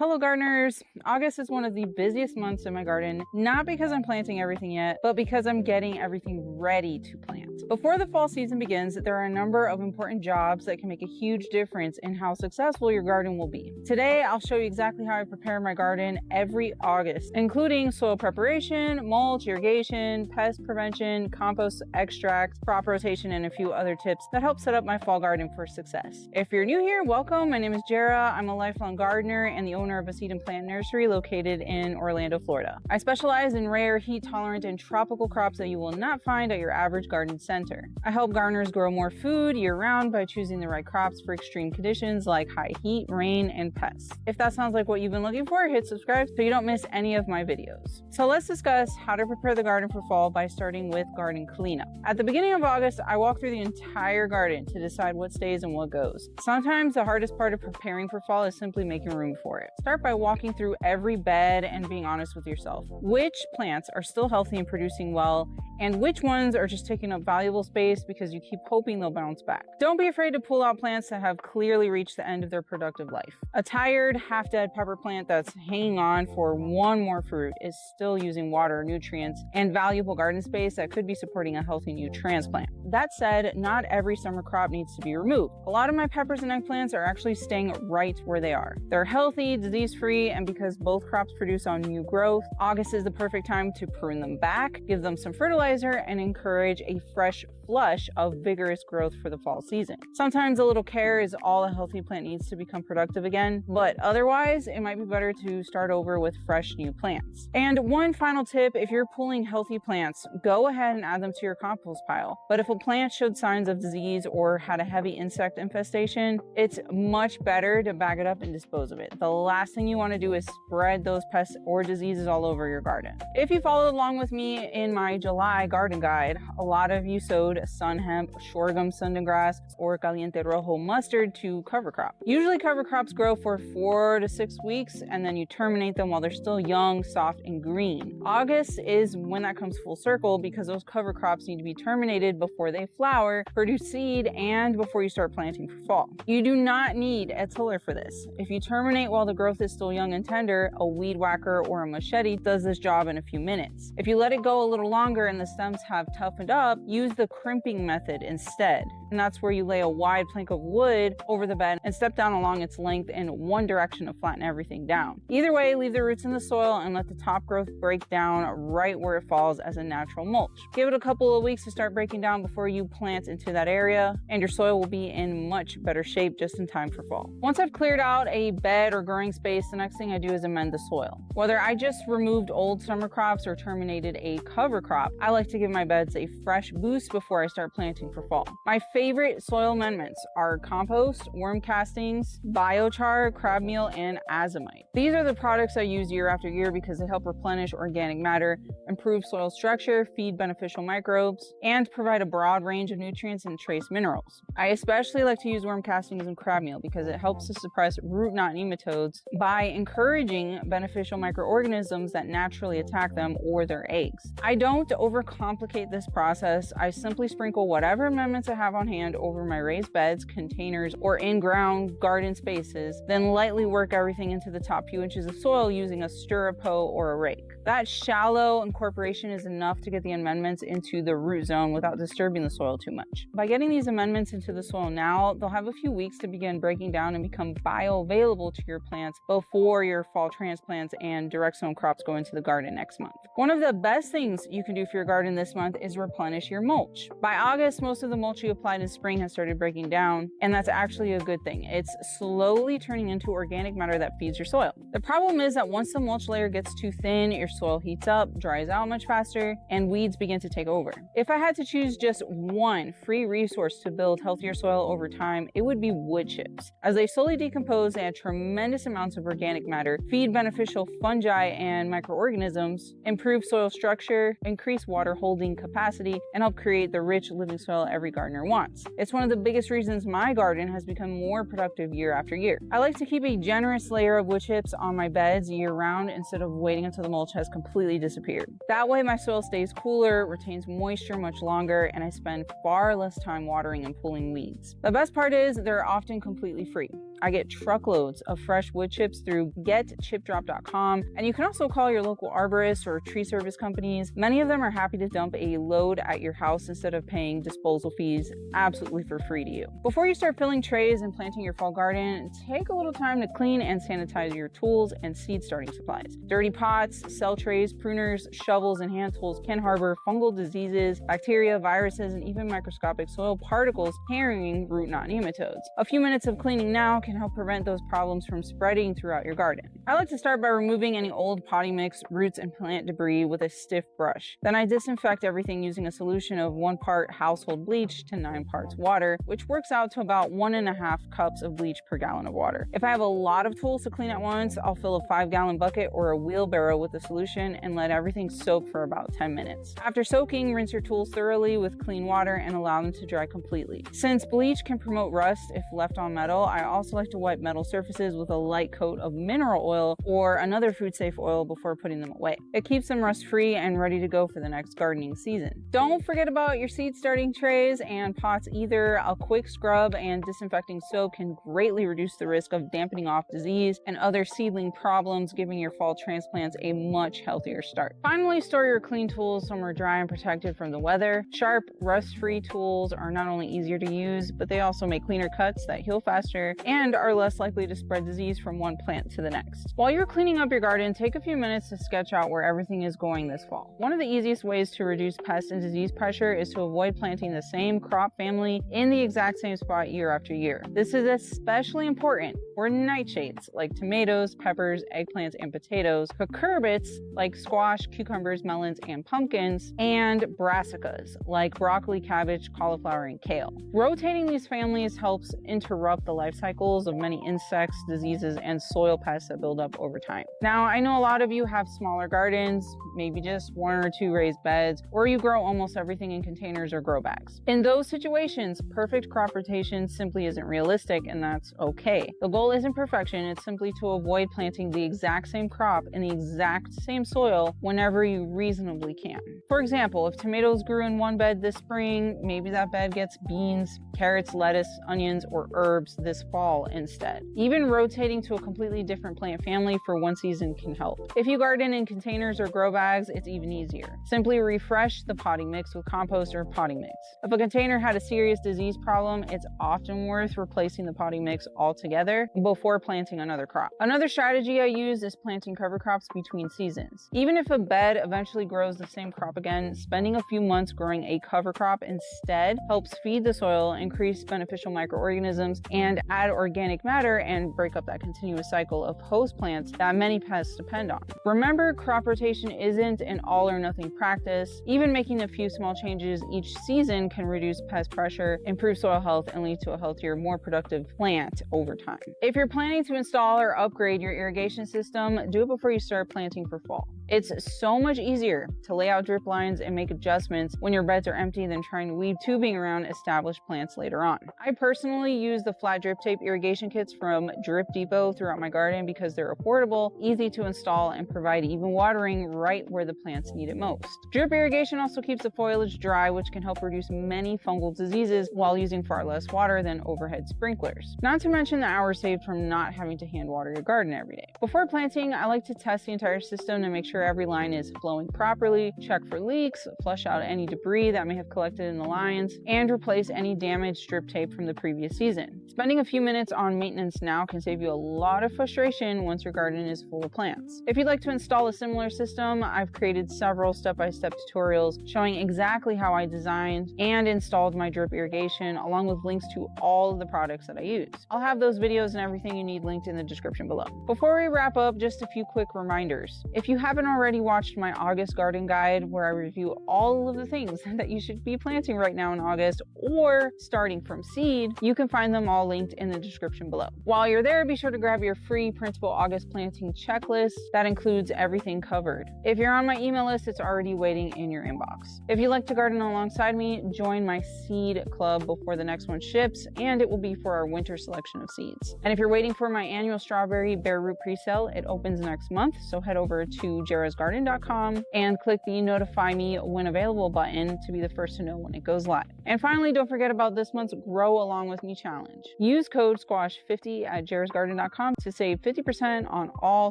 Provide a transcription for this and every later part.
Hello gardeners! August is one of the busiest months in my garden, not because I'm planting everything yet, but because I'm getting everything ready to plant. Before the fall season begins, there are a number of important jobs that can make a huge difference in how successful your garden will be. Today, I'll show you exactly how I prepare my garden every August, including soil preparation, mulch, irrigation, pest prevention, compost extract, crop rotation, and a few other tips that help set up my fall garden for success. If you're new here, welcome. My name is Jara. I'm a lifelong gardener and the owner of a seed and plant nursery located in Orlando, Florida. I specialize in rare, heat-tolerant, and tropical crops that you will not find at your average garden center. I help gardeners grow more food year-round by choosing the right crops for extreme conditions like high heat, rain, and pests. If that sounds like what you've been looking for, hit subscribe so you don't miss any of my videos. So let's discuss how to prepare the garden for fall by starting with garden cleanup. At the beginning of August, I walk through the entire garden to decide what stays and what goes. Sometimes the hardest part of preparing for fall is simply making room for it. Start by walking through every bed and being honest with yourself. Which plants are still healthy and producing well, and which ones are just taking up valuable space because you keep hoping they'll bounce back. Don't be afraid to pull out plants that have clearly reached the end of their productive life. A tired, half-dead pepper plant that's hanging on for one more fruit is still using water, nutrients, and valuable garden space that could be supporting a healthy new transplant. That said, not every summer crop needs to be removed. A lot of my peppers and eggplants are actually staying right where they are. They're healthy, disease-free, and because both crops produce on new growth, August is the perfect time to prune them back, give them some fertilizer, and encourage a fresh flush of vigorous growth for the fall season. Sometimes a little care is all a healthy plant needs to become productive again, but otherwise, it might be better to start over with fresh new plants. And one final tip, if you're pulling healthy plants, go ahead and add them to your compost pile. But if a plant showed signs of disease or had a heavy insect infestation, it's much better to bag it up and dispose of it. The last thing you want to do is spread those pests or diseases all over your garden. If you followed along with me in my July garden guide, a lot of you sowed sun hemp, sorghum sundengrass, or caliente rojo mustard to cover crop. Usually cover crops grow for 4 to 6 weeks and then you terminate them while they're still young, soft, and green. August is when that comes full circle because those cover crops need to be terminated before they flower, produce seed, and before you start planting for fall. You do not need a tiller for this. If you terminate while the growth is still young and tender, a weed whacker or a machete does this job in a few minutes. If you let it go a little longer and the stems have toughened up, use the crimping method instead. And that's where you lay a wide plank of wood over the bed and step down along its length in one direction to flatten everything down. Either way, leave the roots in the soil and let the top growth break down right where it falls as a natural mulch. Give it a couple of weeks to start breaking down before you plant into that area, and your soil will be in much better shape just in time for fall. Once I've cleared out a bed or growing space, the next thing I do is amend the soil. Whether I just removed old summer crops or terminated a cover crop, I like to give my beds a fresh boost before I start planting for fall. My favorite soil amendments are compost, worm castings, biochar, crab meal, and azomite. These are the products I use year after year because they help replenish organic matter, improve soil structure, feed beneficial microbes, and provide a broad range of nutrients and trace minerals. I especially like to use worm castings and crab meal because it helps to suppress root knot nematodes by encouraging beneficial microorganisms that naturally attack them or their eggs. I don't overcomplicate this process. I simply sprinkle whatever amendments I have on hand over my raised beds, containers, or in-ground garden spaces, then lightly work everything into the top few inches of soil using a stir-a-hoe or a rake. That shallow incorporation is enough to get the amendments into the root zone without disturbing the soil too much. By getting these amendments into the soil now, they'll have a few weeks to begin breaking down and become bioavailable to your plants before your fall transplants and direct sown crops go into the garden next month. One of the best things you can do for your garden this month is replenish your mulch. By August, most of the mulch you applied in spring has started breaking down, and that's actually a good thing. It's slowly turning into organic matter that feeds your soil. The problem is that once the mulch layer gets too thin, your soil heats up, dries out much faster, and weeds begin to take over. If I had to choose just one free resource to build healthier soil over time, it would be wood chips. As they slowly decompose, they add tremendous amounts of organic matter, feed beneficial fungi and microorganisms, improve soil structure, increase water holding capacity, and help create the rich living soil every gardener wants. It's one of the biggest reasons my garden has become more productive year after year. I like to keep a generous layer of wood chips on my beds year round instead of waiting until the mulch has completely disappeared. That way my soil stays cooler, retains moisture much longer, and I spend far less time watering and pulling weeds. The best part is they're often completely free. I get truckloads of fresh wood chips through getchipdrop.com, and you can also call your local arborist or tree service companies. Many of them are happy to dump a load at your house instead of paying disposal fees absolutely for free to you. Before you start filling trays and planting your fall garden, take a little time to clean and sanitize your tools and seed starting supplies. Dirty pots, cell trays, pruners, shovels, and hand tools can harbor fungal diseases, bacteria, viruses, and even microscopic soil particles carrying root knot nematodes. A few minutes of cleaning now can help prevent those problems from spreading throughout your garden. I like to start by removing any old potting mix, roots, and plant debris with a stiff brush. Then I disinfect everything using a solution of 1 part household bleach to 9 parts water, which works out to about 1.5 cups of bleach per gallon of water. If I have a lot of tools to clean at once, I'll fill a 5-gallon bucket or a wheelbarrow with the solution and let everything soak for about 10 minutes. After soaking, rinse your tools thoroughly with clean water and allow them to dry completely. Since bleach can promote rust if left on metal, I also like to wipe metal surfaces with a light coat of mineral oil or another food-safe oil before putting them away. It keeps them rust-free and ready to go for the next gardening season. Don't forget about your seed starting trays and pots either. A quick scrub and disinfecting soap can greatly reduce the risk of dampening off disease and other seedling problems, giving your fall transplants a much healthier start. Finally, store your clean tools somewhere dry and protected from the weather. Sharp, rust-free tools are not only easier to use, but they also make cleaner cuts that heal faster and are less likely to spread disease from one plant to the next. While you're cleaning up your garden, take a few minutes to sketch out where everything is going this fall. One of the easiest ways to reduce pest and disease pressure is to avoid planting the same crop family in the exact same spot year after year. This is especially important for nightshades like tomatoes, peppers, eggplants, and potatoes, cucurbits like squash, cucumbers, melons, and pumpkins, and brassicas like broccoli, cabbage, cauliflower, and kale. Rotating these families helps interrupt the life cycles of many insects, diseases, and soil pests that build up over time. Now, I know a lot of you have smaller gardens, maybe just 1 or 2 raised beds, or you grow almost everything in containers or grow bags. In those situations, perfect crop rotation simply isn't realistic, and that's okay. The goal isn't perfection, it's simply to avoid planting the exact same crop in the exact same soil whenever you reasonably can. For example, if tomatoes grew in one bed this spring, maybe that bed gets beans, carrots, lettuce, onions, or herbs this fall instead. Even rotating to a completely different plant family for one season can help. If you garden in containers or grow bags, it's even easier. Simply refresh the potting mix with compost or potting mix. If a container had a serious disease problem, it's often worth replacing the potting mix altogether before planting another crop. Another strategy I use is planting cover crops between seasons. Even if a bed eventually grows the same crop again, spending a few months growing a cover crop instead helps feed the soil, increase beneficial microorganisms, and add organic matter and break up that continuous cycle of host plants that many pests depend on. Remember, crop rotation isn't an all or nothing practice. Even making a few small changes each season can reduce pest pressure, improve soil health, and lead to a healthier, more productive plant over time. If you're planning to install or upgrade your irrigation system, do it before you start planting for fall. It's so much easier to lay out drip lines and make adjustments when your beds are empty than trying to weave tubing around established plants later on. I personally use the flat drip tape irrigation kits from Drip Depot throughout my garden because they're affordable, easy to install, and provide even watering right where the plants need it most. Drip irrigation also keeps the foliage dry, which can help reduce many fungal diseases while using far less water than overhead sprinklers. Not to mention the hours saved from not having to hand water your garden every day. Before planting, I like to test the entire system to make sure every line is flowing properly, check for leaks, flush out any debris that may have collected in the lines, and replace any damaged drip tape from the previous season. Spending a few minutes on maintenance now can save you a lot of frustration once your garden is full of plants. If you'd like to install a similar system, I've created several step-by-step tutorials showing exactly how I designed and installed my drip irrigation, along with links to all of the products that I use. I'll have those videos and everything you need linked in the description below. Before we wrap up, just a few quick reminders. If you haven't already watched my August garden guide, where I review all of the things that you should be planting right now in August or starting from seed, you can find them all linked in the description below. While you're there, be sure to grab your free printable August planting checklist that includes everything covered. If you're on my email list, it's already waiting in your inbox. If you'd like to garden alongside me, join my seed club before the next one ships, and it will be for our winter selection of seeds. And if you're waiting for my annual strawberry bare root pre-sale, it opens next month, so head over to jarrahsgarden.com and click the notify me when available button to be the first to know when it goes live. And finally, don't forget about this month's Grow Along With Me challenge. Use code SQUASH50 at jarrahsgarden.com to save 50% on all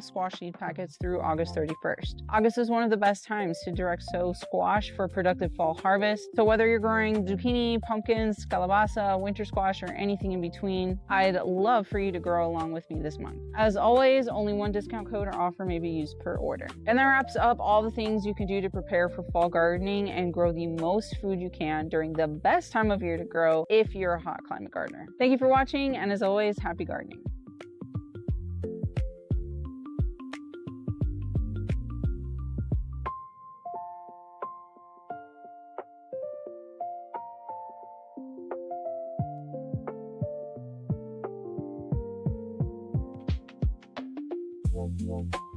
squash seed packets through August 31st. August is one of the best times to direct sow squash for productive fall harvest. So whether you're growing zucchini, pumpkins, calabaza, winter squash, or anything in between, I'd love for you to grow along with me this month. As always, only one discount code or offer may be used per order. And that wraps up all the things you can do to prepare for fall gardening and grow the most food you can during the best time of year to grow if you're a hot climate gardener. Thank you for watching, and as always, happy gardening. Wow.